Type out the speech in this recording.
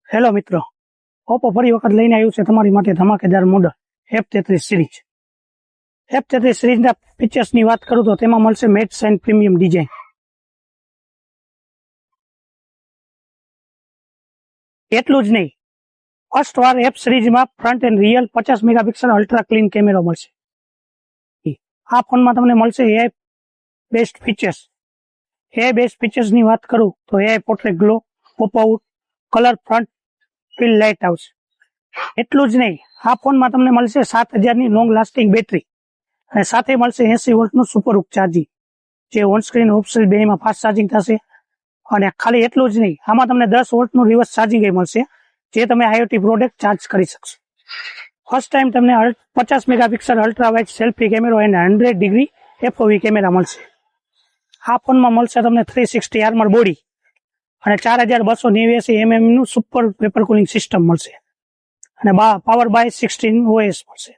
Hello મિત્રો, Oppo ફરી વખત લઈને આવ્યું છે તમારી માટે ધમાકેદાર મોડલ F33 સિરીઝ. F33 સિરીઝના ફીચર્સની વાત કરું તો તેમાં મળશે મેટ શાઇન પ્રીમિયમ ડિઝાઇન. એટલું જ નહીં, ફર્સ્ટ વાર F સિરીઝમાં front and real 50 megapixel ultra clean કેમેરો મળશે. આ ફોનમાં તમને મળશે AI best features. AI best ફીચર્સની વાત કરું તો AI portrait glow, pop out, colour front fill light આવશે. એટલું જ નહીં, આ ફોનમાં તમને મળશે 7000ની લોંગ લાસ્ટિંગ બેટરી અને સાથે મળશે 80 વોલ્ટનું સુપર હુક ચાર્જિંગ, જે ઓન સ્ક્રીન ઓફસ્ક્રીન બેમાં ફાસ્ટ ચાર્જિંગ થશે. અને ખાલી એટલું જ નહીં, આમાં તમને 10 વોલ્ટનું રિવર્સ ચાર્જિંગ મળશે, જે તમે IoT પ્રોડક્ટ ચાર્જ કરી શકશો. ફર્સ્ટ ટાઈમ તમને 50 મેગાપિક્સલ અલ્ટ્રા વાઇડ સેલ્ફી કેમેરો અને 100 ડિગ્રી FOV કેમેરા મળશે. આ ફોનમાં મળશે તમને 360 આર્મર બોડી અને 4289 mm નું સુપર વેપર કુલિંગ સિસ્ટમ મળશે અને પાવર બાય 16 OS મળશે.